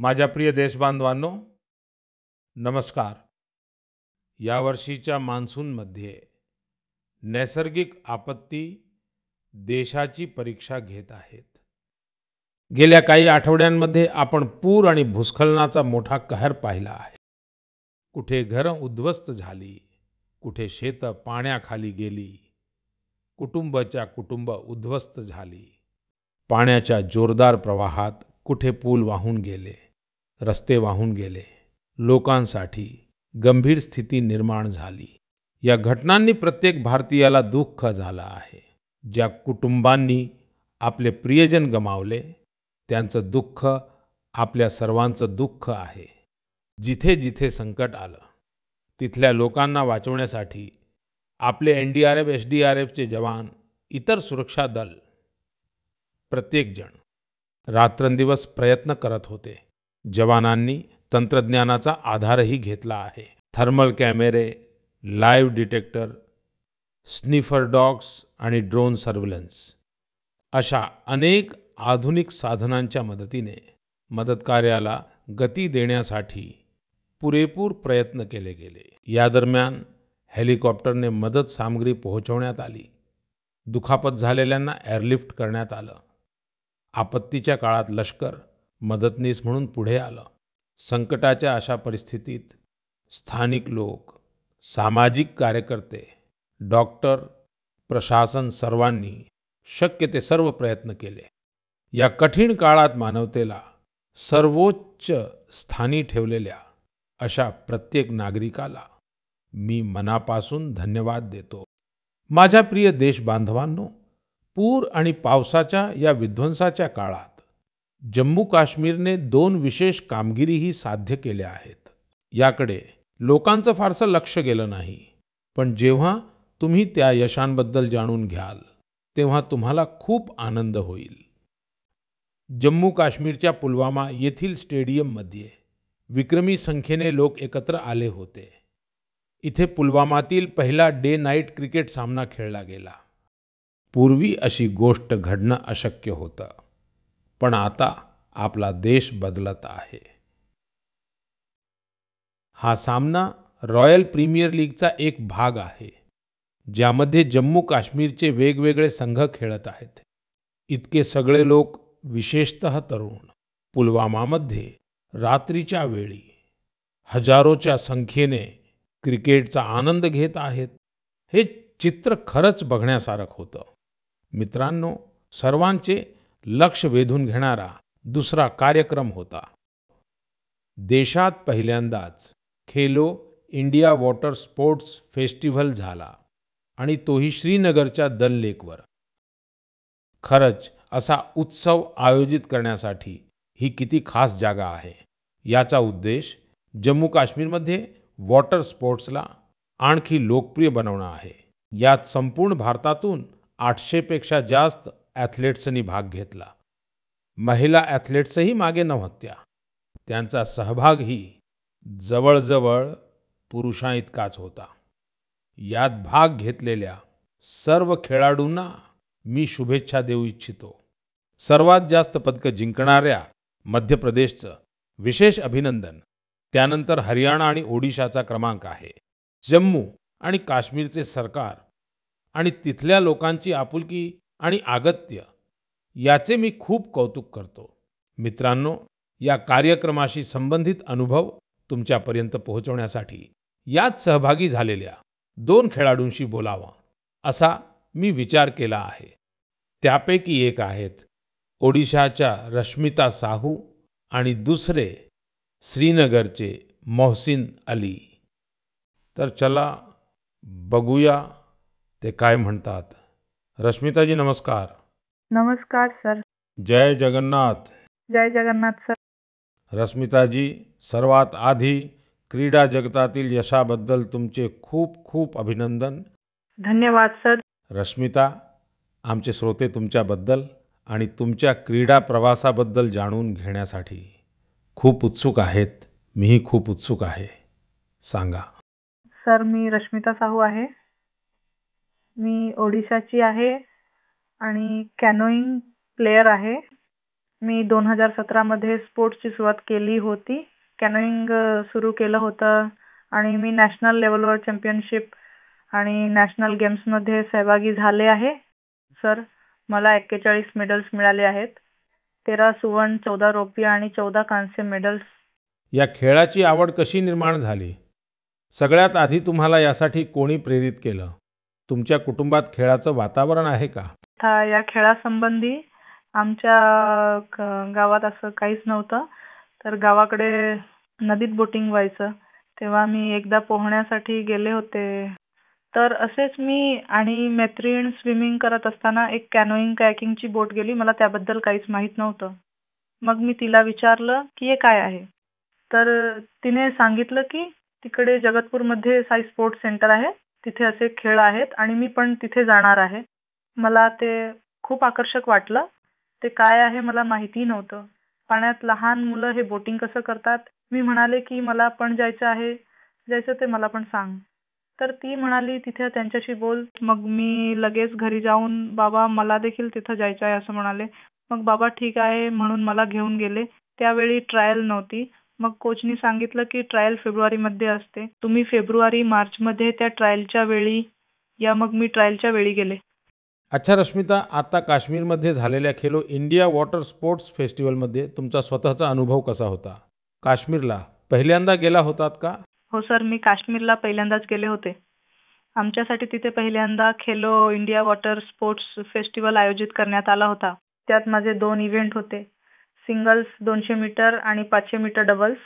माझ्या प्रिय देशबांधवांनो, नमस्कार. यावर्षीच्या मान्सूनमध्ये नैसर्गिक आपत्ती देशाची परीक्षा घेत आहेत. गेल्या काही आठवड्यांमध्ये आपण पूर आणि भूस्खलनाचा मोठा कहर पाहिला आहे. कुठे घरं उद्ध्वस्त झाली, कुठे शेतं पाण्याखाली गेली, कुटुंबाच्या कुटुंब उद्ध्वस्त झाली. पाण्याच्या जोरदार प्रवाहात कुठे पूल वाहून गेले, रस्ते वाहून गेले. लोकांसाठी गंभीर स्थिती निर्माण झाली. या घटनांनी प्रत्येक भारतीयाला दुःख झालं आहे. ज्या कुटुंबांनी आपले प्रियजन गमावले, त्यांचं दुःख आपल्या सर्वांचं दुःख आहे. जिथे जिथे संकट आलं, तिथल्या लोकांना वाचवण्यासाठी आपले एनडीआरएफ, एसडीआरएफचे जवान, इतर सुरक्षा दल प्रत्येकजण रात्रंदिवस प्रयत्न करत होते. जवानांनी तंत्रज्ञानाचा आधारही घेतला आहे. थर्मल कॅमेरे, लाईव्ह डिटेक्टर, स्निफर डॉग्स आणि ड्रोन सर्व्हेलन्स अशा अनेक आधुनिक साधनांच्या मदतीने मदतकार्याला गती देण्यासाठी पुरेपूर प्रयत्न केले गेले. या दरम्यान हेलिकॉप्टरने मदत सामग्री पोहोचवण्यात आली. दुखापत झालेल्यांना एअरलिफ्ट करण्यात आलं. आपत्तीच्या काळात लष्कर मदतनीस म्हणून पुढे आलं. संकटाच्या अशा परिस्थितीत स्थानिक लोक, सामाजिक कार्यकर्ते, डॉक्टर, प्रशासन सर्वांनी शक्य ते सर्व प्रयत्न केले. या कठीण काळात मानवतेला सर्वोच्च स्थानी ठेवलेल्या अशा प्रत्येक नागरिकाला मी मनापासून धन्यवाद देतो. माझ्या प्रिय देशबांधवांनो, पूर आणि पावसाच्या या विध्वंसाच्या काळात जम्मू काश्मीरने 2 विशेष कामगिरीही साध्य केल्या आहेत. याकडे लोकांचं फारसं लक्ष गेलं नाही, पण जेव्हा तुम्ही त्या यशांबद्दल जाणून घ्याल, तेव्हा तुम्हाला खूप आनंद होईल. जम्मू काश्मीरच्या पुलवामा येथील स्टेडियममध्ये विक्रमी संख्येने लोक एकत्र आले होते. इथे पुलवामातील पहिला डे नाईट क्रिकेट सामना खेळला गेला. पूर्वी अशी गोष्ट घडणं अशक्य होतं, पण आता आपला देश बदलत आहे. हा सामना रॉयल प्रीमियर लीगचा एक भाग आहे, ज्यामध्ये जम्मू काश्मीरचे वेगवेगळे संघ खेळत आहेत. इतके सगळे लोक, विशेषतः तरुण, पुलवामामध्ये रात्रीच्या वेळी हजारोच्या संख्येने क्रिकेटचा आनंद घेत आहेत. हे चित्र खरंच बघण्यासारखं होतं. मित्रांनो, सर्वांचे लक्ष वेधून घेणारा दुसरा कार्यक्रम होता. देशात पहिल्यांदाच Khelo India water sports festival झाला आणि तोही श्रीनगरच्या दल लेकवर. खरंच असा उत्सव आयोजित करण्यासाठी ही किती खास जागा आहे. याचा उद्देश जम्मू काश्मीरमध्ये वॉटर स्पोर्ट्सला आणखी लोकप्रिय बनवणं आहे. यात संपूर्ण भारतातून 800 पेक्षा जास्त ॲथलेट्सनी भाग घेतला. महिला ॲथलेट्सही मागे नव्हत्या. त्यांचा सहभागही जवळजवळ पुरुषांइतकाच होता. यात भाग घेतलेल्या सर्व खेळाडूंना मी शुभेच्छा देऊ इच्छितो. सर्वात जास्त पदकं जिंकणाऱ्या मध्य प्रदेशचं विशेष अभिनंदन. त्यानंतर हरियाणा आणि ओडिशाचा क्रमांक आहे. जम्मू आणि काश्मीरचे सरकार आणि तिथल्या लोकांची आपुलकी आणि आगत्य याचे मी खूप कौतुक करतो. मित्रांनो, या कार्यक्रमाशी संबंधित अनुभव तुमच्यापर्यंत पोहोचवण्यासाठी यात सहभागी झालेल्या 2 खेळाडूंशी बोलावं असा मी विचार केला आहे. त्यापैकी एक आहेत ओडिशाच्या रश्मिता साहू आणि दुसरे श्रीनगरचे मोहसिन अली. तर चला बघूया ते काय म्हणतात. रश्मिताजी, नमस्कार. नमस्कार सर. जय जगन्नाथ. जय जगन्नाथ सर. रश्मिताजी, सर्वात आधी क्रीडा जगतातील यशाबद्दल तुमचे खूप खूप अभिनंदन. धन्यवाद सर. रश्मिता, आमचे श्रोते तुमच्याबद्दल आणि तुमच्या क्रीडा प्रवासाबद्दल जाणून घेण्यासाठी खूप उत्सुक आहेत. मीही खूप उत्सुक आहे. सांगा. सर, मी रश्मिता साहू आहे. मी ओडिशाची आहे आणि कॅनोईंग प्लेयर आहे. मी 2017 मध्ये स्पोर्ट्सची सुरुवात केली होती. कॅनोइंग सुरू केलं होतं आणि मी नॅशनल लेवलवर चॅम्पियनशिप आणि नॅशनल गेम्समध्ये सहभागी झाले आहे. सर, मला 41 मेडल्स मिळाले आहेत. 13 सुवर्ण, 14 रौप्य आणि 14 कांस्य मेडल्स. या खेळाची आवड कशी निर्माण झाली? सगळ्यात आधी तुम्हाला यासाठी कोणी प्रेरित केलं? तुमच्या कुटुंबात खेळाचं वातावरण आहे का? या खेळासंबंधी आमच्या गावात असं काहीच नव्हतं. तर गावाकडे नदीत बोटिंग व्हायचं. तेव्हा मी एकदा पोहण्यासाठी गेले होते. तर असेच मी आणि मैत्रीण स्विमिंग करत असताना एक कॅनोइंग कॅकिंगची बोट गेली. मला त्याबद्दल काहीच माहीत नव्हतं. मग मी तिला विचारलं की हे काय आहे? तर तिने सांगितलं की तिकडे जगतपूरमध्ये साई स्पोर्ट्स सेंटर आहे. तिथे असे खेळ आहेत आणि मी पण तिथे जाणार आहे. मला ते खूप आकर्षक वाटलं. ते काय आहे मला माहिती नव्हतं. पाण्यात लहान मुलं हे बोटिंग कसं करतात? मी म्हणाले की मला पण जायचं आहे. जायचं ते मला पण सांग. तर ती म्हणाली तिथे त्यांच्याशी बोल. मग मी लगेच घरी जाऊन बाबा मला देखील तिथं जायचं आहे असं म्हणाले. मग बाबा ठीक आहे म्हणून मला घेऊन गेले. त्यावेळी ट्रायल नव्हती. मग कोचनी सांगितलं की ट्रायल फेब्रुवारीमध्ये असते. तुम्ही फेब्रुवारी मार्चमध्ये त्या ट्रायलच्या वेळी या. मग मी ट्रायलच्या वेळी गेले. अच्छा रश्मिता, आता काश्मीरमध्ये झालेल्या खेलो इंडिया वॉटर स्पोर्ट्स फेस्टिवलमध्ये तुमचा स्वतःचा अनुभव कसा होता? काश्मीरला पहिल्यांदा गेला होतात का? हो सर, मी काश्मीरला पहिल्यांदाच गेले होते. आमच्यासाठी तिथे पहिल्यांदा Khelo India water sports festival आयोजित करण्यात आला होता. त्यात माझे 2 इव्हेंट होते. सिंगल्स 200 मीटर आणि 500 मीटर डबल्स.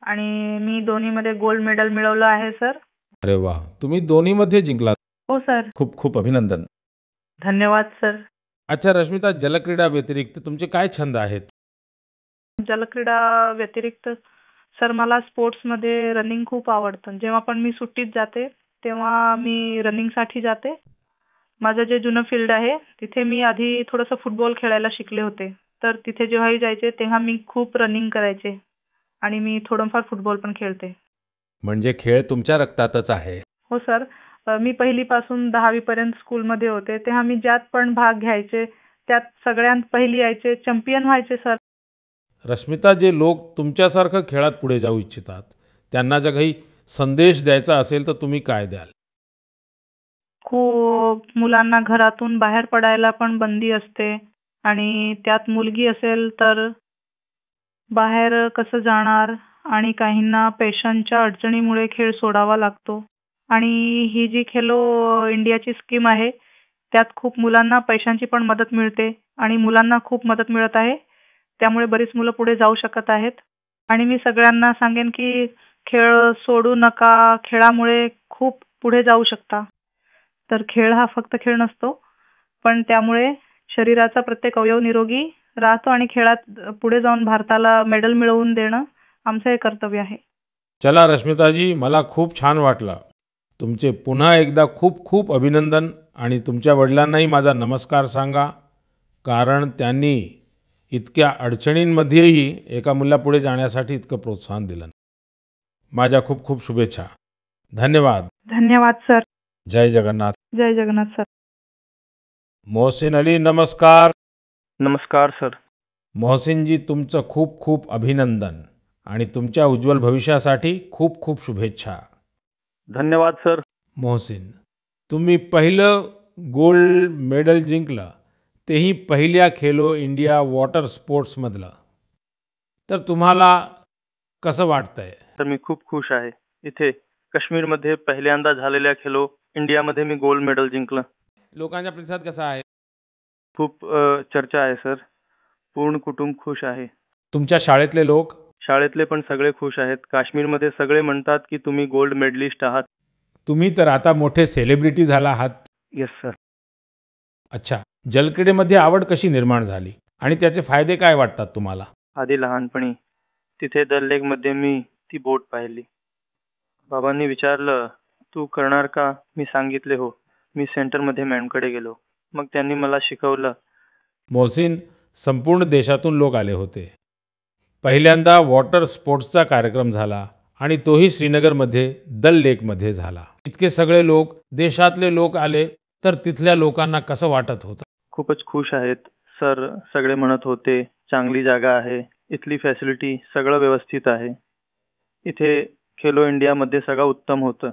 आणि मी दोन्हीमध्ये गोल्ड मेडल मिळवलं आहे सर. अरे वा, तुम्ही दोन्हीमध्ये जिंकलात. हो सर. खूप खूप अभिनंदन. धन्यवाद सर. अच्छा रश्मिता, जलक्रीडा व्यतिरिक्त तुमचे काय छंद आहेत? जलक्रीडा व्यतिरिक्त सर मला स्पोर्ट्समध्ये रनिंग खूप आवडतं. जेव्हा पण मी सुट्टीत जाते तेव्हा मी रनिंगसाठी जाते. माझं जे जुनं फील्ड आहे तिथे मी आधी थोडंसं फुटबॉल खेळायला शिकले होते. तर तिथे जेव्हाही जायचे तेव्हा मी खूप रनिंग करायचे आणि मी थोडंफार फुटबॉल पण खेळते. म्हणजे खेळ तुमच्या रक्तातच आहे. हो सर. मी पहिलीपासून 10वी पर्यंत स्कूलमध्ये होते तेव्हा मी ज्यात पण भाग घ्यायचे त्यात सगळ्यात पहिली यायचे, चॅम्पियन व्हायचे सर. रश्मिता, जे लोक तुमच्यासारखं खेळात पुढे जाऊ इच्छितात त्यांना जर काही संदेश द्यायचा असेल तर तुम्ही काय द्याल? खूप मुलांना घरातून बाहेर पडायला पण बंदी असते आणि त्यात मुलगी असेल तर बाहेर कसं जाणार आणि काहींना पैशांच्या अडचणीमुळे खेळ सोडावा लागतो. आणि ही जी खेलो इंडियाची स्कीम आहे त्यात खूप मुलांना पैशांची पण मदत मिळते आणि मुलांना खूप मदत मिळत आहे. त्यामुळे बरीच मुलं पुढे जाऊ शकत आहेत. आणि मी सगळ्यांना सांगेन की खेळ सोडू नका. खेळामुळे खूप पुढे जाऊ शकता. तर खेळ हा फक्त खेळ नसतो, पण त्यामुळे शरीराचा प्रत्येक अवयव निरोगी राहतो आणि खेळात पुढे जाऊन भारताला मेडल मिळवून देणं आमचं हे कर्तव्य आहे. चला रश्मिताजी, मला खूप छान वाटलं. तुमचे पुन्हा एकदा खूप खूप अभिनंदन आणि तुमच्या वडिलांनाही माझा नमस्कार सांगा, कारण त्यांनी इतक्या अडचणींमध्येही एका मुलाला पुढे जाण्यासाठी इतकं प्रोत्साहन दिलं. माझ्या खूप खूप शुभेच्छा. धन्यवाद. धन्यवाद सर. जय जगन्नाथ. जय जगन्नाथ सर. मोहसिन अली, नमस्कार. नमस्कार सर. मोहसिनजी, तुमचं खूप खूप अभिनंदन आणि तुमच्या उज्ज्वल भविष्यासाठी खूप खूप शुभेच्छा. धन्यवाद सर. मोहसिन, तुम्ही पहिलं गोल्ड मेडल जिंकलं, तेही पहिल्या खेलो इंडिया वॉटर स्पोर्ट्समधलं. तर तुम्हाला कसं वाटतंय? तर मी खूप खुश आहे. इथे काश्मीरमध्ये पहिल्यांदा झालेल्या खेलो इंडियामध्ये मी गोल्ड मेडल जिंकलं. लोकांचा प्रतिसाद कसा आहे? खूप चर्चा आहे सर. पूर्ण कुटुंब खुश आहे. तुमच्या शाळेतले लोक? शाळेतले पण सगळे खुश आहेत. काश्मीरमध्ये सगळे म्हणतात की तुम्ही गोल्ड मेडलिस्ट आहात. तुम्ही तर आता मोठे सेलिब्रिटी झाला आहात. Yes sir. अच्छा, जलक्रीडेमध्ये आवड कशी निर्माण झाली आणि त्याचे फायदे काय वाटतात तुम्हाला? आधी लहानपणी तिथे दल लेकमध्ये मी ती बोट पाहिली. बाबांनी विचारलं, तू करणार का? मी सांगितले हो. मी सेंटरमध्ये मॅमकडे गेलो. मग त्यांनी मला शिकवलं. मोहसिन, संपूर्ण देशातून लोक आले होते. पहिल्यांदा वॉटर स्पोर्ट्सचा कार्यक्रम झाला आणि तोही श्रीनगरमध्ये दल लेकमध्ये झाला. इतके सगळे लोक, देशातले लोक आले, तर तिथल्या लोकांना कसं वाटत होतं? खूपच खुश आहेत सर. सगळे म्हणत होते चांगली जागा आहे, इथली फॅसिलिटी सगळं व्यवस्थित आहे. इथे खेलो इंडियामध्ये सगळं उत्तम होतं.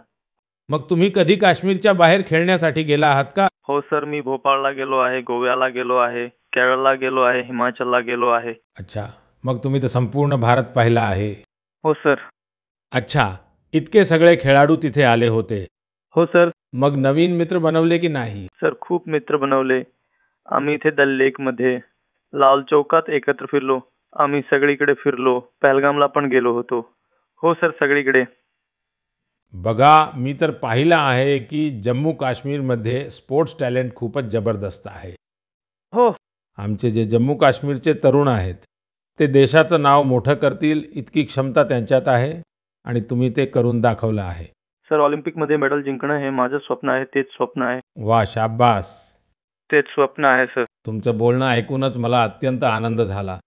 मग तुम्ही कधी काश्मीरच्या बाहेर खेळण्यासाठी गेला आहात का? हो सर, मी भोपाळला गेलो आहे, गोव्याला गेलो आहे, केरळला गेलो आहे, हिमाचलला गेलो आहे. अच्छा, मग तुम्ही तर संपूर्ण भारत पाहिला आहे. हो सर. अच्छा, इतके सगळे खेळाडू तिथे आले होते. हो सर. मग नवीन मित्र बनवले की नाही? सर, खूप मित्र बनवले. आम्ही इथे दल लेकमध्ये, लाल चौकात एकत्र फिरलो. आम्ही सगळीकडे फिरलो. पहलगामला पण गेलो होतो. हो सर, सगळीकडे. बघा, मी तर पाहिलं आहे की जम्मू काश्मीरमध्ये स्पोर्ट्स टॅलेंट खूपच जबरदस्त आहे. हो. आमचे जे जम्मू काश्मीरचे तरुण आहेत ते देशाचं नाव मोठं करतील इतकी क्षमता त्यांच्यात आहे आणि तुम्ही ते करून दाखवलं आहे. सर, ऑलिम्पिकमध्ये मेडल जिंकणं हे माझं स्वप्न आहे. तेच स्वप्न आहे. वा, शाबास. तेच स्वप्न आहे सर. तुमचं बोलणं ऐकूनच मला अत्यंत आनंद झाला.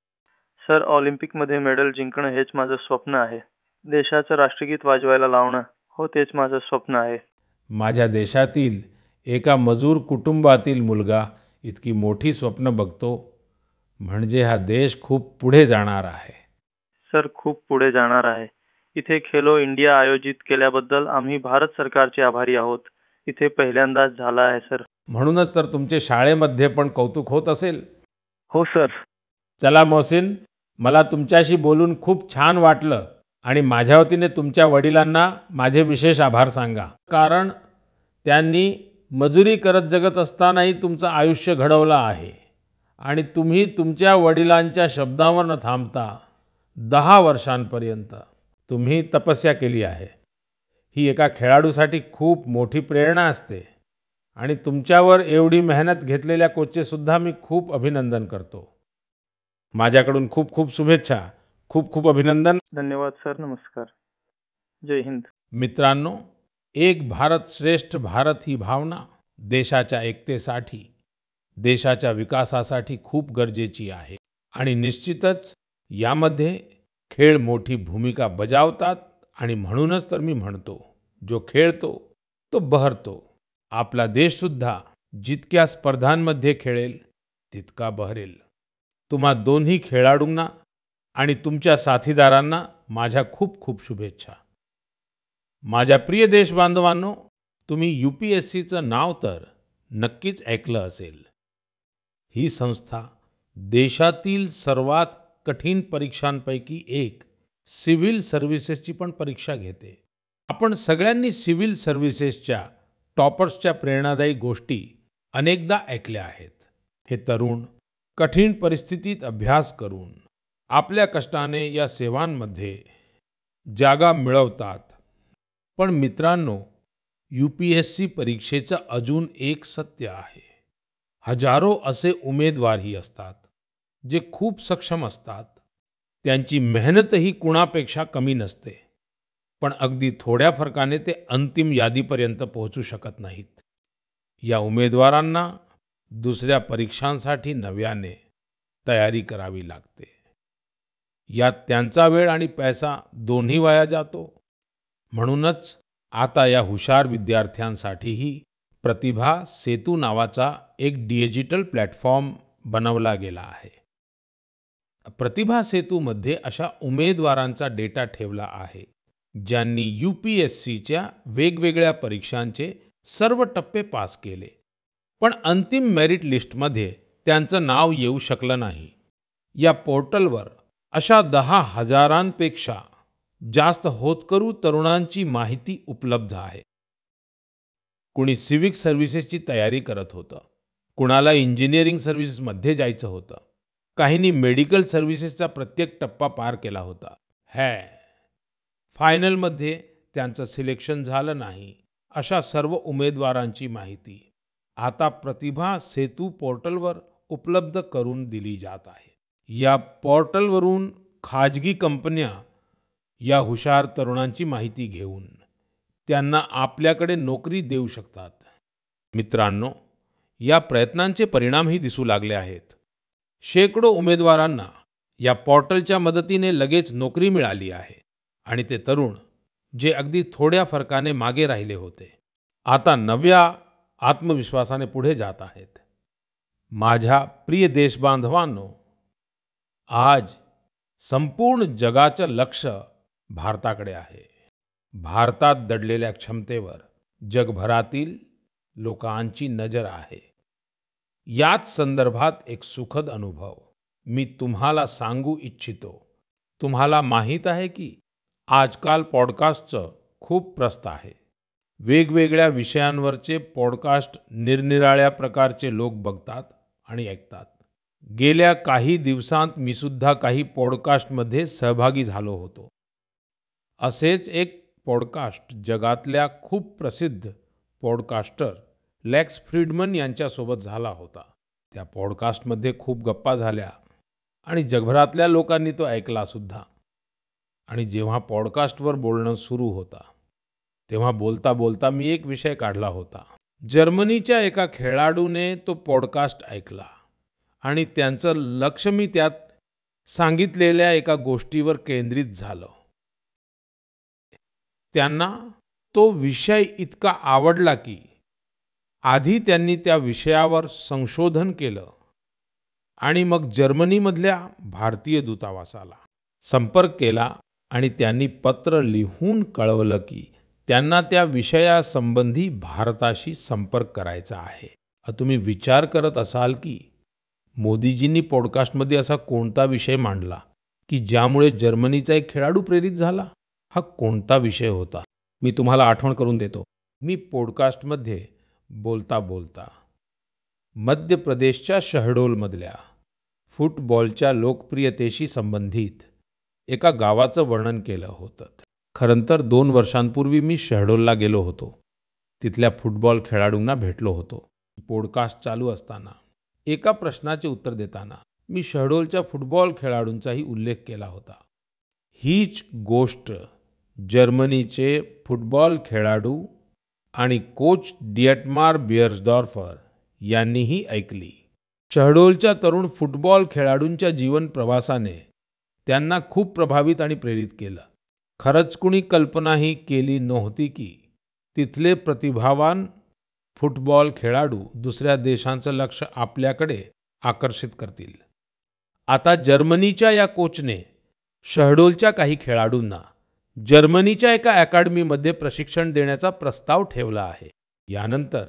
सर, ऑलिम्पिकमध्ये मेडल जिंकणं हेच माझं स्वप्न आहे. देशाचं राष्ट्रगीत वाजवायला लावणं, हो तेच माझं स्वप्न आहे. माझ्या देशातील एका मजूर कुटुंबातील मुलगा इतकी मोठी स्वप्न बघतो म्हणजे हा देश खूप पुढे जाणार आहे. सर, खूप पुढे जाणार आहे. इथे खेलो इंडिया आयोजित केल्याबद्दल आम्ही भारत सरकारचे आभारी आहोत. इथे पहिल्यांदाच झाला आहे सर. म्हणूनच तर तुमचे शाळेमध्ये पण कौतुक होत असेल. हो सर. चला मोहसिन, मला तुमच्याशी बोलून खूप छान वाटलं आणि माझ्या वतीने तुमच्या वडिलांना माझे विशेष आभार सांगा. कारण त्यांनी मजुरी करत जगत असतानाही तुमचं आयुष्य घडवलं आहे आणि तुम्ही तुमच्या वडिलांच्या शब्दावर न थांबता 10 वर्षांपर्यंत तुम्ही तपस्या केली आहे. ही एका खेळाडूसाठी खूप मोठी प्रेरणा असते आणि तुमच्यावर एवढी मेहनत घेतलेल्या कोचचे सुद्धा मी खूप अभिनंदन करतो. माझ्याकडून खूप खूप शुभेच्छा. खूप खूप अभिनंदन. धन्यवाद सर. नमस्कार. जय हिंद. मित्रांनो, एक भारत श्रेष्ठ भारत ही भावना देशाच्या एकतेसाठी, देशाच्या विकासासाठी खूप गरजेची आहे आणि निश्चितच यामध्ये खेळ मोठी भूमिका बजावतात आणि म्हणूनच तर मी म्हणतो, जो खेळतो तो बहरतो. आपला देश सुद्धा जितक्या स्पर्धांमध्ये खेळेल तितका बहरेल. तुम्हा दोन्ही खेळाडूंना आणि तुमच्या साथीदारांना माझ्या खूप खूप शुभेच्छा. माझ्या प्रिय देशबांधवांनो, तुम्ही UPSCचं नाव तर नक्कीच ऐकलं असेल. ही संस्था देशातील सर्वात कठीण परीक्षांपैकी एक सिव्हिल सर्व्हिसेसची पण परीक्षा घेते. आपण सगळ्यांनी सिव्हिल सर्व्हिसेसच्या टॉपर्सच्या प्रेरणादायी गोष्टी अनेकदा ऐकल्या आहेत. हे तरुण कठीण परिस्थितीत अभ्यास करून आपल्या कष्टाने या सेवांमध्ये जागा मिळवतात. पण मित्रांनो, UPSC परीक्षेचं अजून एक सत्य आहे. हजारो असे उमेदवारही असतात जे खूप सक्षम असतात. त्यांची मेहनतही कुणापेक्षा कमी नसते, पण अगदी थोड्या फरकाने ते अंतिम यादीपर्यंत पोहोचू शकत नाहीत. या उमेदवारांना दुसऱ्या परीक्षांसाठी नव्याने तयारी करावी लागते. यात त्यांचा वेळ आणि पैसा दोन्ही वाया जातो. म्हणूनच आता या हुशार विद्यार्थ्यांसाठीही प्रतिभा सेतू नावाचा एक डिजिटल प्लॅटफॉर्म बनवला गेला आहे. प्रतिभा सेतूमध्ये अशा उमेदवारांचा डेटा ठेवला आहे ज्यांनी UPSCच्या वेगवेगळ्या परीक्षांचे सर्व टप्पे पास केले, पण अंतिम मेरिट लिस्टमध्ये त्यांचं नाव येऊ शकलं नाही. या पोर्टलवर अशा 10,000पेक्षा जास्त होतकरू तरुणांची माहिती उपलब्ध आहे. कुणी सिव्हिक सर्व्हिसेसची तयारी करत होतं, कुणाला इंजिनिअरिंग सर्व्हिसेसमध्ये जायचं होतं, काहींनी मेडिकल सर्व्हिसेसचा प्रत्येक टप्पा पार केला होता. फायनलमध्ये त्यांचं सिलेक्शन झालं नाही. अशा सर्व उमेदवारांची माहिती आता प्रतिभा सेतू पोर्टलवर उपलब्ध करून दिली जात आहे. या पोर्टलवरून खाजगी कंपन्या या हुशार तरुणांची माहिती घेऊन त्यांना आपल्याकडे नोकरी देऊ शकतात. मित्रांनो, या प्रयत्नांचे परिणामही दिसू लागले आहेत. शेकडो उमेदवारांना या पोर्टलच्या मदतीने लगेच नोकरी मिळाली आहे आणि ते तरुण जे अगदी थोड्या फरकाने मागे राहिले होते, आता नव्या आत्मविश्वासाने पुढे जात आहेत. माझ्या प्रिय देशबांधवांनो, आज संपूर्ण जगाचं लक्ष भारताकडे आहे. भारतात दडलेल्या क्षमतेवर जगभरातील लोकांची नजर आहे. याच संदर्भात एक सुखद अनुभव मी तुम्हाला सांगू इच्छितो. तुम्हाला माहीत आहे की आजकाल पॉडकास्टचं खूप प्रस्त आहे. वेगवेगळ्या विषयांवरचे पॉडकास्ट निरनिराळ्या प्रकारचे लोक बघतात आणि ऐकतात. गेल्या काही दिवसांत मी सुद्धा काही पॉडकास्टमध्ये सहभागी झालो होतो. असेच एक पॉडकास्ट जगातल्या खूप प्रसिद्ध पॉडकास्टर लेक्स फ्रीडमन यांच्यासोबत झाला होता. त्या पॉडकास्टमध्ये खूप गप्पा झाल्या आणि जगभरातल्या लोकांनी तो ऐकला सुद्धा. आणि जेव्हा पॉडकास्टवर बोलणं सुरू होता तेव्हा बोलता बोलता मी एक विषय काढला होता. जर्मनीच्या एका खेळाडूने तो पॉडकास्ट ऐकला आणि त्यांचं लक्ष मी त्यात सांगितलेल्या एका गोष्टीवर केंद्रित झालं. त्यांना तो विषय इतका आवडला की आधी त्यांनी त्या विषयावर संशोधन केलं आणि मग जर्मनीमधल्या भारतीय दूतावासाला संपर्क केला आणि त्यांनी पत्र लिहून कळवलं की त्यांना त्या विषयासंबंधी भारताशी संपर्क करायचा आहे. तुम्ही विचार करत असाल की मोदीजींनी पॉडकास्टमध्ये असा कोणता विषय मांडला की ज्यामुळे जर्मनीचा एक खेळाडू प्रेरित झाला. हा कोणता विषय होता? मी तुम्हाला आठवण करून देतो. मी पॉडकास्टमध्ये बोलता बोलता मध्य प्रदेशच्या शहडोलमधल्या फुटबॉलच्या लोकप्रियतेशी संबंधित एका गावाचं वर्णन केलं होतं. खरं तर 2 वर्षांपूर्वी मी शहडोलला गेलो होतो. तिथल्या फुटबॉल खेळाडूंना भेटलो होतो. पॉडकास्ट चालू असताना एका प्रश्नाचे उत्तर देताना मी शहडोलच्या फुटबॉल खेळाडूंचाही उल्लेख केला होता. हीच गोष्ट जर्मनीचे फुटबॉल खेळाडू आणि कोच डिएटमार बियर्सडॉर्फर यांनीही ऐकली. शहडोलच्या तरुण फुटबॉल खेळाडूंच्या जीवन प्रवासाने त्यांना खूप प्रभावित आणि प्रेरित केलं. खरंच कुणी कल्पनाही केली नव्हती की तिथले प्रतिभावान फुटबॉल खेळाडू दुसऱ्या देशांचं लक्ष आपल्याकडे आकर्षित करतील. आता जर्मनीच्या या कोचने शहडोलच्या काही खेळाडूंना जर्मनीच्या एका अकॅडमीमध्ये प्रशिक्षण देण्याचा प्रस्ताव ठेवला आहे. यानंतर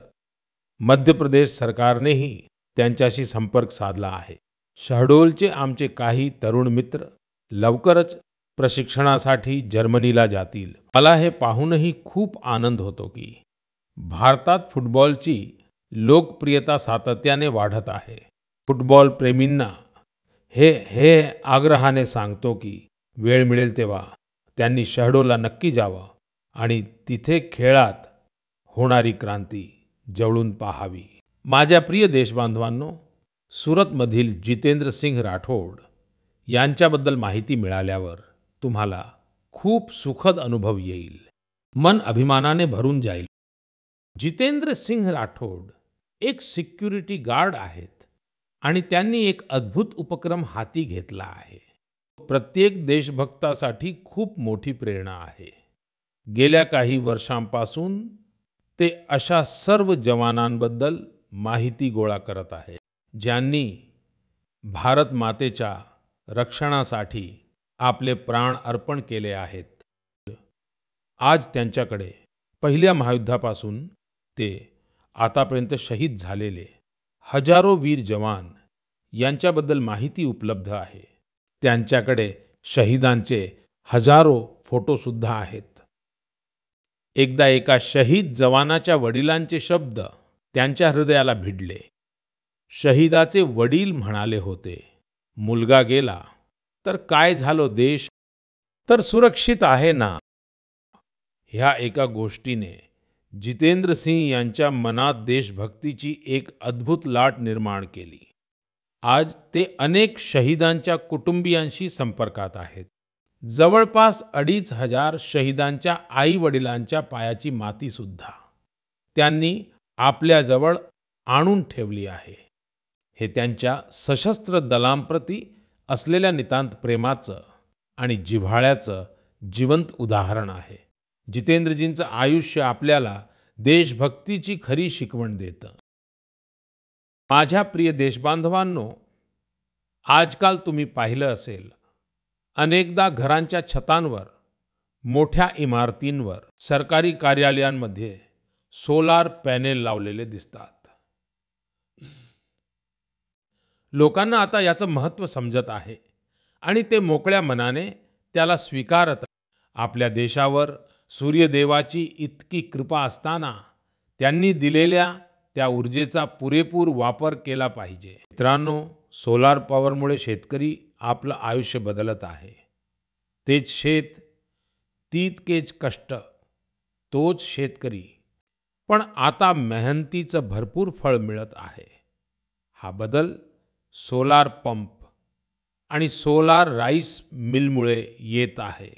मध्य प्रदेश सरकारनेही त्यांच्याशी संपर्क साधला आहे. शहडोलचे आमचे काही तरुण मित्र लवकरच प्रशिक्षणासाठी जर्मनीला जातील. मला हे पाहूनही खूप आनंद होतो की भारतात फुटबॉलची लोकप्रियता सातत्याने वाढत आहे. फुटबॉल प्रेमींना हे आग्रहाने सांगतो की वेळ मिळेल तेव्हा त्यांनी शहडोलला नक्की जावं आणि तिथे खेळात होणारी क्रांती जवळून पाहावी. माझ्या प्रिय देशबांधवांनो, सुरतमधील जितेंद्र सिंह राठोड यांच्याबद्दल माहिती मिळाल्यावर तुम्हाला खूप सुखद अनुभव येईल. मन अभिमानाने भरून जाईल. जितेंद्र सिंह राठोड एक सिक्युरिटी गार्ड आहेत आणि त्यांनी एक अद्भुत उपक्रम हाती घेतला आहे. प्रत्येक देशभक्तासाठी खूप मोठी प्रेरणा आहे. गेल्या काही वर्षांपासून ते अशा सर्व जवानांबद्दल माहिती गोळा करत आहेत ज्यांनी भारत मातेच्या रक्षणासाठी आपले प्राण अर्पण केले आहेत. आज त्यांच्याकडे पहिल्या महायुद्धापासून ते आतापर्यंत शहीद झालेले हजारो वीर जवान यांच्याबद्दल माहिती उपलब्ध आहे. त्यांच्याकडे शहीदांचे हजारो फोटो सुद्धा आहेत. एकदा एका शहीद जवानाच्या वडिलांचे शब्द त्यांच्या हृदयाला भिडले. शहीदाचे वडील म्हणाले होते, मुलगा गेला तर काय झालो, देश तर सुरक्षित आहे ना. ह्या एका गोष्टीने जितेंद्र सिंह यांच्या मनात देशभक्तीची एक अद्भुत लाट निर्माण केली. आज ते अनेक शहीदांच्या कुटुंबियांशी संपर्कात आहेत. जवळपास 2,500 शहीदांच्या आई वडिलांच्या पायाची माती सुद्धा त्यांनी आपल्याजवळ आणून ठेवली आहे. हे त्यांच्या सशस्त्र दलांप्रती असलेल्या नितांत प्रेमाचं आणि जिव्हाळ्याचं जिवंत उदाहरण आहे. जितेंद्रजींचं आयुष्य आपल्याला देशभक्तीची खरी शिकवण देतं. माझ्या प्रिय देशबांधवांनो, आजकाल तुम्ही पाहिलं असेल, अनेकदा घरांच्या छतांवर, मोठ्या इमारतींवर, सरकारी कार्यालयांमध्ये सोलार पॅनेल लावलेले दिसतात. लोकांना आता याचं महत्त्व समजत आहे आणि ते मोकळ्या मनाने त्याला स्वीकारत आहेत. आपल्या देशावर सूर्यदेवाची इतकी कृपा असताना त्यांनी दिलेल्या त्या ऊर्जेचा पुरेपूर वापर केला पाहिजे. मित्रांनो, सोलार पॉवरमुळे शेतकरी आपलं आयुष्य बदलत आहे. तेच शेत, तितकेच कष्ट, तोच शेतकरी. पण आता मेहनतीचं भरपूर फळ मिळत आहे. हा बदल सोलार पंप आणि सोलार राईस मिलमुळे येत आहे.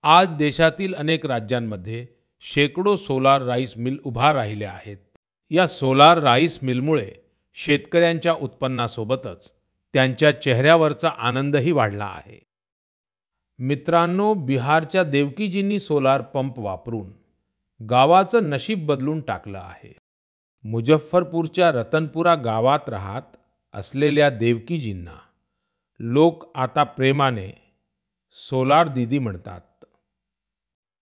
आज देशातील अनेक राज्यांमध्ये शेकडो सोलार राईस मिल उभा राहिल्या आहेत. या सोलार राईस मिलमुळे शेतकऱ्यांच्या उत्पन्नासोबतच त्यांच्या चेहऱ्यावरचा आनंदही वाढला आहे. मित्रांनो, बिहारच्या देवकीजींनी सोलार पंप वापरून गावाचं नशीब बदलून टाकलं आहे. मुझफ्फरपूरच्या रतनपुरा गावात राहत असलेल्या देवकीजींना लोक आता प्रेमाने सोलार दीदी म्हणतात.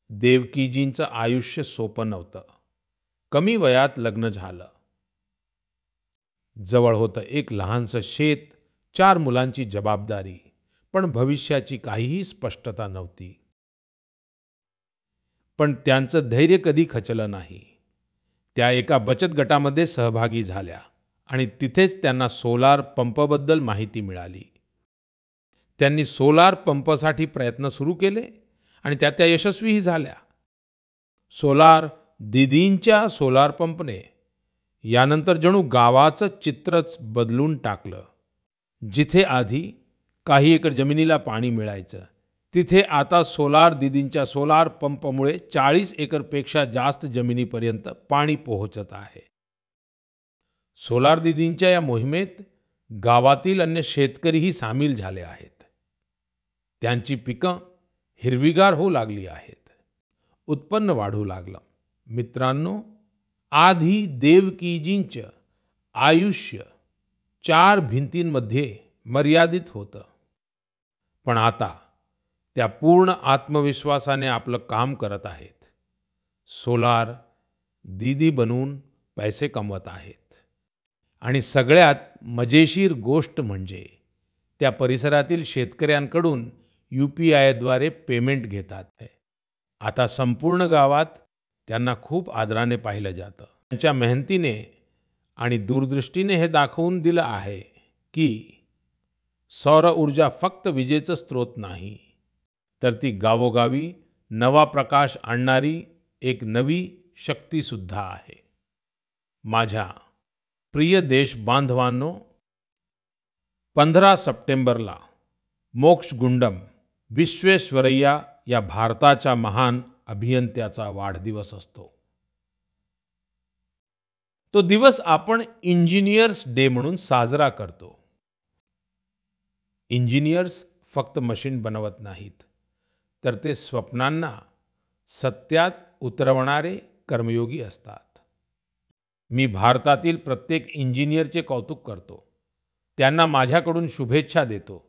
देवकीजींचं आयुष्य सोपं नव्हतं. कमी वयात लग्न झालं. जवळ होतं एक लहानसं शेत, 4 मुलांची जबाबदारी, पण भविष्याची काहीही स्पष्टता नव्हती. पण त्यांचं धैर्य कधी खचलं नाही. त्या एका बचत गटामध्ये सहभागी झाल्या आणि तिथेच त्यांना सोलार पंपबद्दल माहिती मिळाली. त्यांनी सोलार पंपसाठी प्रयत्न सुरू केले आणि त्या यशस्वीही झाल्या. सोलार दीदींच्या सोलार पंपने यानंतर जणू गावाचं चित्रच बदलून टाकलं. जिथे आधी काही एकर जमिनीला पाणी मिळायचं, तिथे आता सोलार दीदींच्या सोलार पंपमुळे 40 एकरपेक्षा जास्त जमिनीपर्यंत पाणी पोहोचत आहे. सोलार दीदींच्या या मोहिमेत गावातील अन्य शेतकरीही सामील झाले आहेत. त्यांची पिकं हिरवीगार होऊ लागली आहेत. उत्पन्न वाढू लागलं. मित्रांनो, आधी देवकीजींचं आयुष्य 4 भिंतींमध्ये मर्यादित होतं. पण आता त्या पूर्ण आत्मविश्वासाने आपलं काम करत आहेत. सोलार दीदी बनून पैसे कमवत आहेत. आणि सगळ्यात मजेशीर गोष्ट म्हणजे त्या परिसरातील शेतकऱ्यांकडून UPIद्वारे पेमेंट घेतात. आता संपूर्ण गावात त्यांना खूप आदराने पाहिलं जातं. त्यांच्या मेहनतीने आणि दूरदृष्टीने हे दाखवून दिलं आहे की सौर ऊर्जा फक्त विजेचं स्रोत नाही, तर ती गावोगावी नवा प्रकाश आणणारी एक नवी शक्ती सुद्धा आहे. माझ्या प्रिय देश बांधवांनो, 15 सप्टेंबरला मोक्षगुंडम विश्वेश्वरैया या भारताच्या महान अभियंत्याचा वाढदिवस असतो. तो दिवस आपण इंजिनियर्स डे म्हणून साजरा करतो. इंजिनियर्स फक्त मशीन बनवत नाहीत, तर ते स्वप्नांना सत्यात उतरवणारे कर्मयोगी असतात. मी भारतातील प्रत्येक इंजिनियरचे कौतुक करतो. त्यांना माझ्याकडून शुभेच्छा देतो.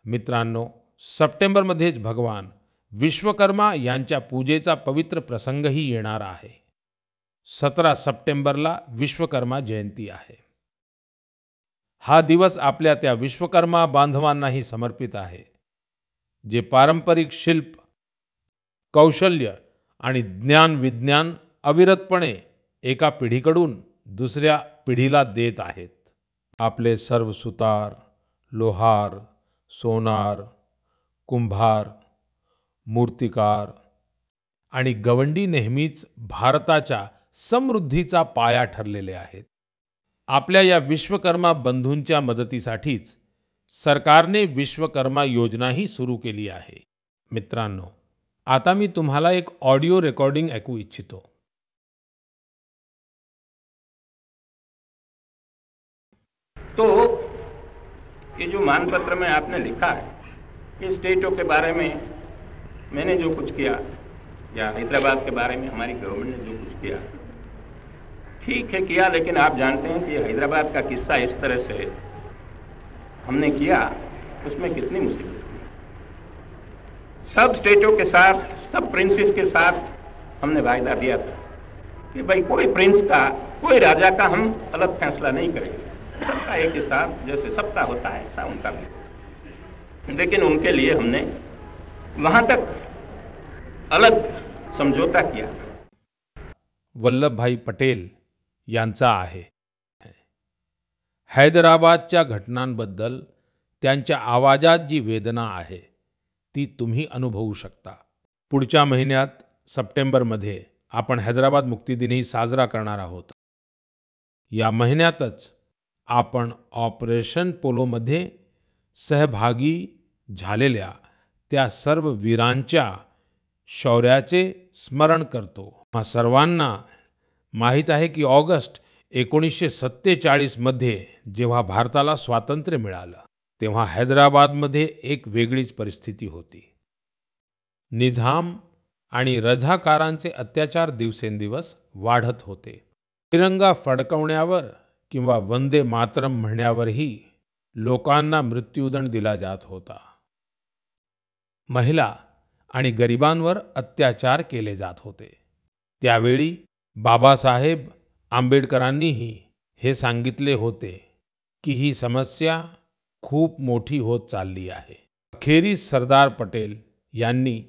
मित्रांनो, सप्टेंबरमध्येच भगवान विश्वकर्मा यांच्या पूजेचा पवित्र प्रसंगही येणार आहे. 17 सप्टेंबरला विश्वकर्मा जयंती आहे. हा दिवस आपल्या त्या विश्वकर्मा बांधवांनाही समर्पित आहे, जे पारंपरिक शिल्प, कौशल्य आणि ज्ञान विज्ञान अविरतपणे एका पिढीकडून दुसऱ्या पिढीला देत आहेत. आपले सर्व सुतार, लोहार, सोनार, कुंभार, मूर्तिकार आणि गवंडी नेहमीच भारताच्या समृद्धीचा पाया ठरलेले आहेत. आपल्या या विश्वकर्मा बंधूंच्या मदतीसाठीच सरकारने विश्वकर्मा योजनाही सुरू केली आहे. मित्रांनो, आता मी तुम्हाला एक ऑडिओ रेकॉर्डिंग ऐकवू इच्छितो. तो ये जो मानपत्र में आपने लिखा है, ये स्टेटों के बारे में मैंने जो कुछ किया या हैदराबाद के बारे में हमारी गवर्नमेंट ने जो कुछ किया, ठीक है किया, लेकिन आप जानते हैं कि हैदराबाद का किस्सा इस तरह से हमने किया उसमें कितनी मुसीबत हुई। सब स्टेटों के साथ, सब प्रिंसेस के साथ हमने वायदा दिया था कि भाई कोई प्रिंस का, कोई राजा का हम अलग फैसला नहीं करेंगे, सबका एक हिसाब, जैसे सबका होता है ऐसा उनका भी। लेकिन उनके लिए हमने वहां तक अलग समझौता किया। वल्लभभाई पटेल यांचा आहे. हैदराबादच्या घटनांबद्दल त्यांच्या आवाजात जी वेदना आहे ती तुम्ही अनुभवू शकता. पुढच्या महिन्यात सप्टेंबरमध्ये आपण हैदराबाद मुक्तीदिनही साजरा करणार आहोत. या महिन्यातच आपण ऑपरेशन पोलोमध्ये सहभागी झालेल्या त्या सर्व वीरांच्या शौर्याचे स्मरण करतो. सर्वांना माहीत आहे की ऑगस्ट 1947 मध्ये जेव्हा भारताला स्वातंत्र्य मिळालं तेव्हा हैदराबादमध्ये एक वेगळीच परिस्थिती होती. निजाम आणि रझाकारांचे अत्याचार दिवसेंदिवस वाढत होते. तिरंगा फडकवण्यावर किंवा वंदे मातरम म्हणण्यावरही लोकांना मृत्यूदंड दिला जात होता. महिला आणि गरिबांवर अत्याचार केले जात होते. त्यावेळी बाबासाहेब आंबेडकरांनीही हे सांगितले होते की ही समस्या खूप मोठी होत चालली आहे. अखेरीस सरदार पटेल यांनी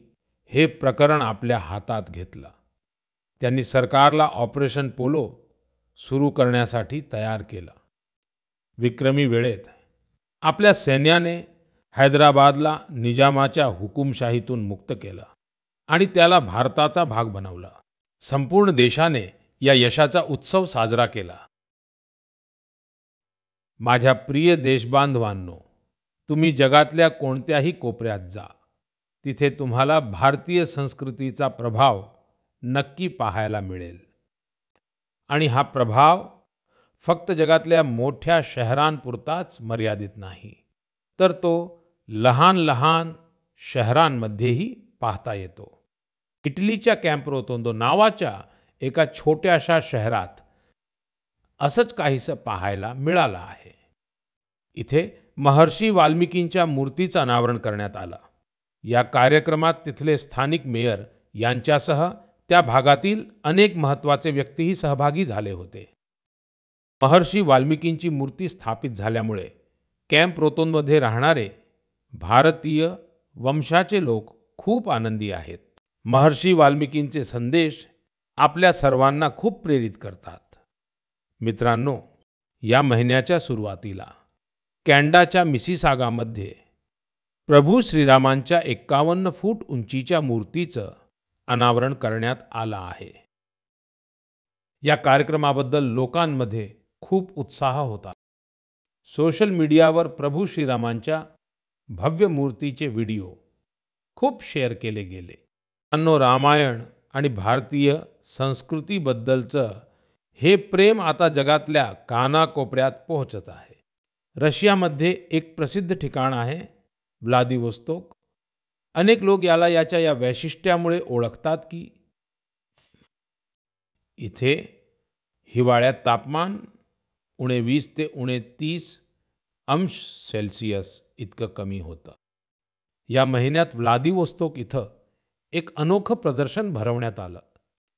हे प्रकरण आपल्या हातात घेतलं. त्यांनी सरकारला ऑपरेशन पोलो सुरू करण्यासाठी तयार केलं. विक्रमी वेळेत आपल्या सैन्याने हैदराबादला निजामाच्या हुकुमशाहीतून मुक्त केलं आणि त्याला भारताचा भाग बनवलं. संपूर्ण देशाने या यशाचा उत्सव साजरा केला. माझ्या प्रिय देशबांधवांनो, तुम्ही जगातल्या कोणत्याही कोपऱ्यात जा, तिथे तुम्हाला भारतीय संस्कृतीचा प्रभाव नक्की पाहायला मिळेल. आणि हा प्रभाव फक्त जगातल्या मोठ्या शहरांपुरताच मर्यादित नाही, तर तो लहान लहान शहरांमध्येही पाहता येतो. इटलीच्या कॅम्प्रोतोंदो नावाच्या एका छोट्याशा शहरात असंच काहीसं पाहायला मिळालं आहे. इथे महर्षी वाल्मिकींच्या मूर्तीचं अनावरण करण्यात आलं. या कार्यक्रमात तिथले स्थानिक मेयर यांच्यासह त्या भागातील अनेक महत्त्वाचे व्यक्तीही सहभागी झाले होते. महर्षी वाल्मिकींची मूर्ती स्थापित झाल्यामुळे कॅम्प रोतोंडमध्ये राहणारे भारतीय वंशाचे लोक खूप आनंदी आहेत. महर्षी वाल्मिकींचे संदेश आपल्या सर्वांना खूप प्रेरित करतात. मित्रांनो, या महिन्याच्या सुरुवातीला कॅनडाच्या मिसिसागामध्ये प्रभू श्रीरामांच्या 51 फूट उंचीच्या मूर्तीचं अनावरण करण्यात आलं आहे. या कार्यक्रमाबद्दल लोकांमध्ये खूप उत्साह होता. सोशल मीडियावर प्रभू श्रीरामांच्या भव्य मूर्तीचे व्हिडिओ खूप शेअर केले गेले. रामायण आणि भारतीय संस्कृतीबद्दलचं हे प्रेम आता जगातल्या कानाकोपऱ्यात पोहोचत आहे. रशियामध्ये एक प्रसिद्ध ठिकाण आहे व्लादिवोस्तोक. अनेक लोक याला याच्या या वैशिष्ट्यामुळे ओळखतात की इथे हिवाळ्यात तापमान -20 ते -30 अंश सेल्सिअस इतकं कमी होतं. या महिन्यात व्लादिवोस्तोक इथं एक अनोखं प्रदर्शन भरवण्यात आलं.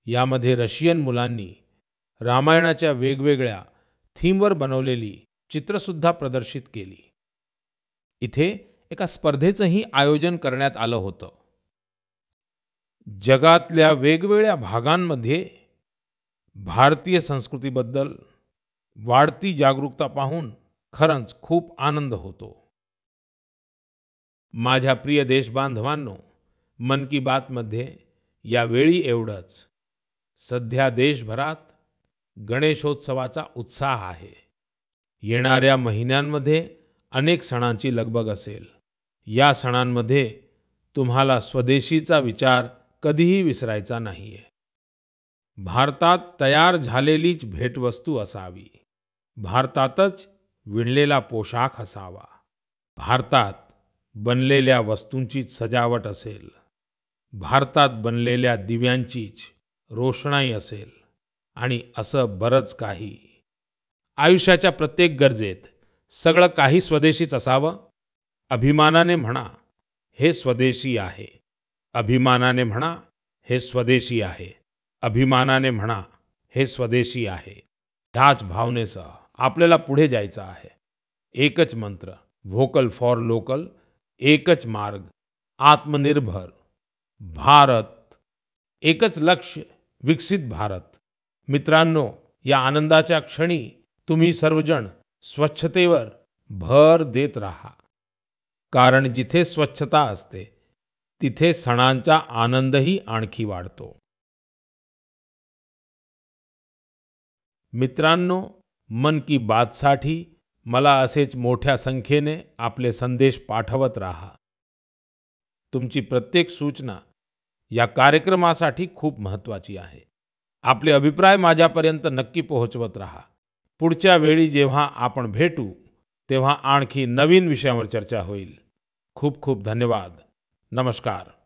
यामध्ये रशियन मुलांनी रामायणाच्या वेगवेगळ्या थीमवर बनवलेली चित्रसुद्धा प्रदर्शित केली. इथे एका स्पर्धेचंही आयोजन करण्यात आलं होतं. जगातल्या वेगवेगळ्या भागांमध्ये भारतीय संस्कृतीबद्दल वाढती जागरूकता पाहून खरंच खूप आनंद होतो. माझ्या प्रिय देशबांधवांनो, मन की बातमध्ये यावेळी एवढंच. सध्या देशभरात गणेशोत्सवाचा उत्साह आहे. येणाऱ्या महिन्यांमध्ये अनेक सणांची लगबग असेल. या सणांमध्ये तुम्हाला स्वदेशीचा विचार कधीही विसरायचा नाहीये. भारतात तयार झालेलीच भेटवस्तू असावी. भारतातच विणलेला पोशाख असावा. भारतात बनलेल्या वस्तूंचीच सजावट असेल. भारतात बनलेल्या दिव्यांचीच रोषणाई असेल आणि असं बरंच काही. आयुष्याच्या प्रत्येक गरजेत सगळं काही स्वदेशीच असावं. अभिमानाने म्हणा, हे स्वदेशी आहे. अभिमानाने म्हणा, हे स्वदेशी आहे. अभिमानाने म्हणा, हे स्वदेशी आहे. ह्याच भावनेसह आपल्याला पुढे जायचं आहे. एकच मंत्र, व्होकल फॉर लोकल, एकच मार्ग, आत्मनिर्भर भारत, एकच लक्ष्य, विकसित भारत. मित्रांनो, या आनंदाच्या क्षणी तुम्ही सर्वजण स्वच्छतेवर भर देत राहा. कारण जिथे स्वच्छता असते तिथे सणांचा आनंदही आणखी वाढतो. मित्रांनो, मन की बातसाठी मला असेच मोठ्या संख्येने आपले संदेश पाठवत राहा. तुमची प्रत्येक सूचना या कार्यक्रमासाठी खूप महत्त्वाची आहे. आपले अभिप्राय माझ्यापर्यंत नक्की पोहोचवत राहा. पुढच्या वेळी जेव्हा आपण भेटू तेव्हा आणखी नवीन विषयावर चर्चा होईल. खूप खूप धन्यवाद. नमस्कार.